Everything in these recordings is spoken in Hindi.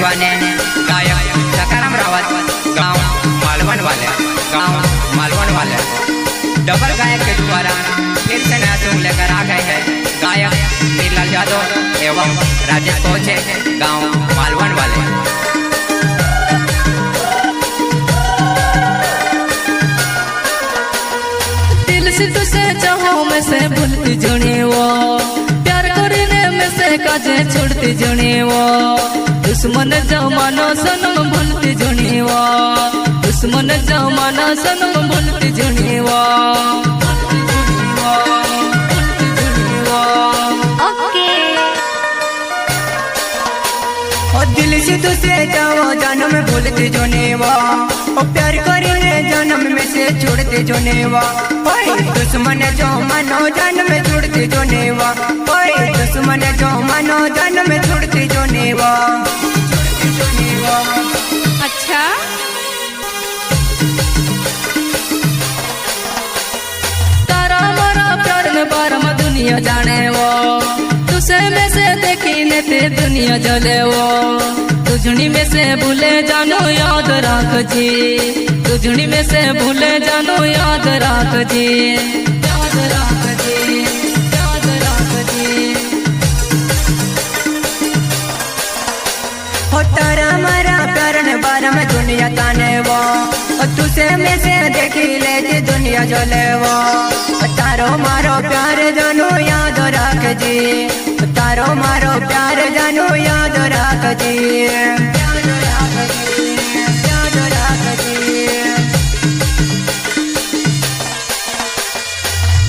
युवा ने गायक सकाराम रावत गांव मालवन वाले डबल गायक के द्वारा फिर से नया सॉन्ग लेकर आ गए हैं गायक नीलाल यादव एवं राजेश कोचे गांव मालवन वाले। दिल से तुझसे चाहो में से भूलती जुड़ी वो प्यार करने में से काजे छोड़ती जुड़ी वो दुश्मन जमानो सनम भूलती जुड़ी वो दुश्मन जमानो सनम भूलती जुड़ी वो दिल से तुझसे जाओ जन्म भूलते जो नेवा ओ प्यार करने जन्म में से छोड़ते जो नेवा दुश्मन जो मानो जन्म में छोड़ते जो नेवा दुश्मन जो मानो जन्म में छोड़ते जो नेवा। अच्छा तारा मारा प्यार में बारम दुनिया जाने वो तुझसे में से देखी लेते दुनिया जले वो तुझनी में से भूले जानो याद रख जी तुझनी में से भूले जानो याद रख जी याद रख जी याद रख जी। हो तारा मारा प्यार में बारम दुनिया ताने वो तुझसे में से देखी लेते दुनिया जले वो तारो मारो प्यार जानो याद रख जी तारो मारो प्यार जानो याद रख जी याद रख जी याद रख जी।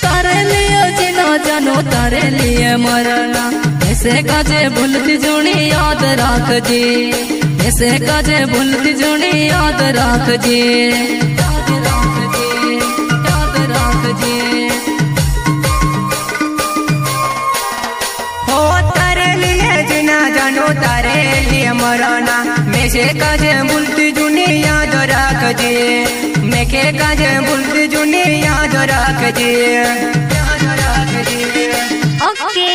तारे लिए जीना जानो तारे लिए मरना ऐसे काजे भूलती जुनी याद रख जी ऐसे काजे भूलती जुनी याद रख जी याद रख जी याद रख जी। जानो तारे लिए मरना मैं से काजे भूलती जुनी याद रख जी मैं के काजे भूलती जुनी याद रख जी याद रख जी। ओके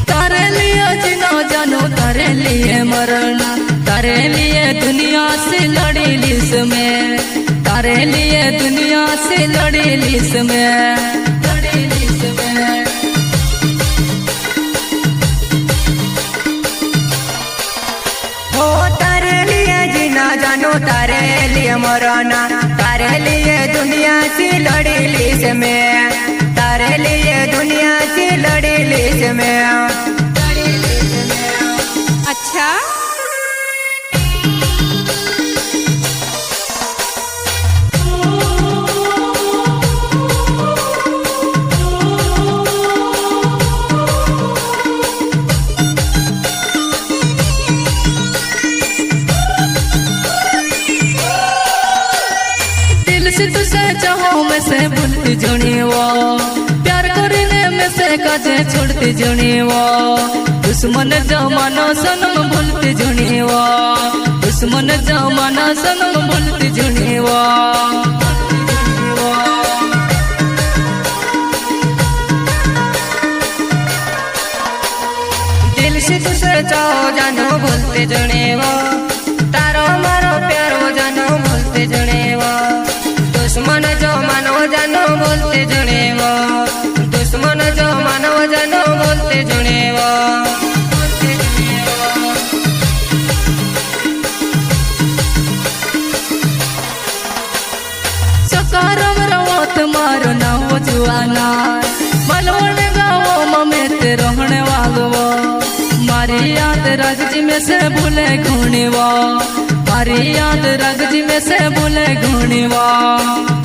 तारे लिए जीना जानो तारे लिए मरना तारे लिए दुनिया से लड़ी लिस में तारे लिए दुनिया से लड़ी लिस में लड़ी लिस में। हो तारे लिए जीना जानो तारे लिए मरना तारे लिए दुनिया से लड़ी लिस में तारे लिए दुनिया से लड़ी लिस में। अच्छा से तुझसे चाहो में से भूलती जुनी वो प्यार करने में से काजे छोड़ती जुनी वो दुश्मन जमानो सनम भूलती जुनी वो दुश्मन जमानो सनम भूलती जुनी वो। दिल से तुझसे चाहो जानो भूलते जुनी वो तारो मारो प्यार वो जानो भूलते जुनी वो दुश्मन जो मानो जानो बोलते जुड़े वो दुश्मन जो मानो जानो बोलते जुड़े वो। सकारम रहो तुम्हारो नाव जुआना मलवण गावो ममे ते रोहने वागवो मारी याद रगजी में से भूले घूनी वो मारी याद रगजी में से भूले घूनी वो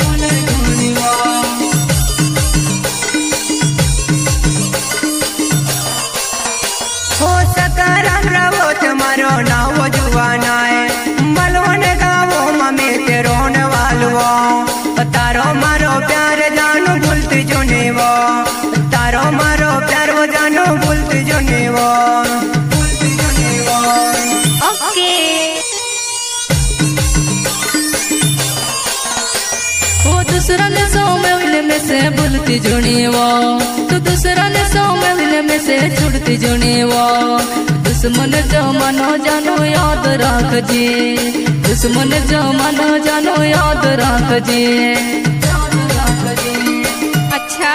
भूले घूनी वो। हो सकाराम रहो तुम्हारो नाव जुआना है मलवन गावो ममे ते रोने वालो तारो मारो प्यार जानो भूलती जुने वो तारो मारो प्यार वो जानो भूलती जुने वो भूलती जुने वो। ओके से भूलती जुनी वो, तू दूसरा ने सौ मिलने में से छुड़ती जुनी वो। दुश्मन जो मानो जानो याद रख जी, दुश्मन जो मानो जानो याद रख जी। अच्छा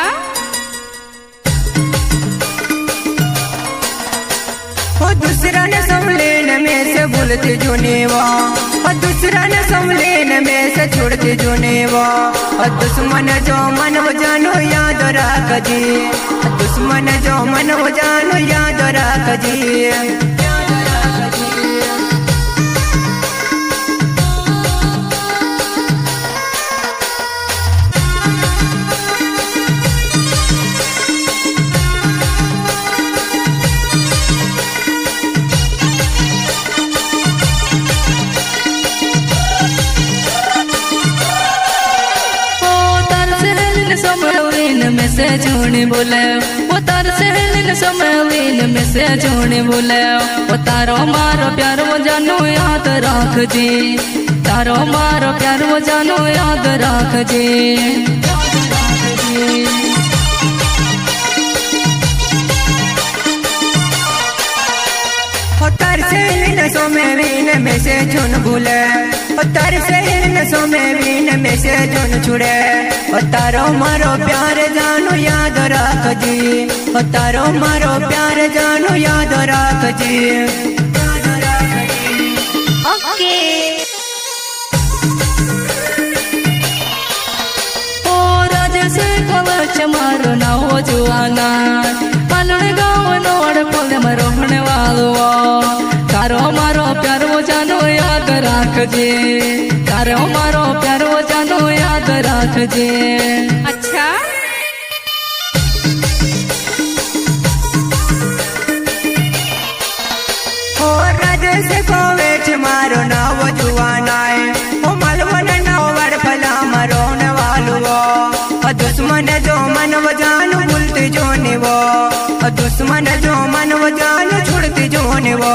ओ दूसरा ने संभलेन में से भूलती जुनेवा, और दूसरा ने संभलेन में से छोड़ती जुनेवा। और दुश्मन जो मन वो जानो याद रख जी, दुश्मन जो मन वो जानो याद रख जी। में से झूनी बोले वो तार सहेलिन समवीन में से झूनी बोले। वो तारो मारो प्यार वो जानो याद रख जी, तारो मारो प्यार वो जानो याद रख जी। तार सहेलिन समवीन में से झून भूले, तार सहेलिन समवीन में से झून छुड़े। तारो मारो प्यार जानो याद रख जी, तारो मारो प्यार जानो याद रख जी। ओके ओ राजेश कवच मारो ना हो जुआना, पालण गाँव नोड़ पोले मरोहने वालो। तारो मारो प्यार वो जानो याद रख जी, तारो मारो प्यार वो जानो याद रख जी। अच्छा ओ राजेश कवच मारो ना वो जुआना है, ओ मालवन ना वर फला मरोने वालो। दुश्मन जो मन वो जानो भूलती जोने वो, दुश्मन जो मन वो जानो छुड़ती जोने वो।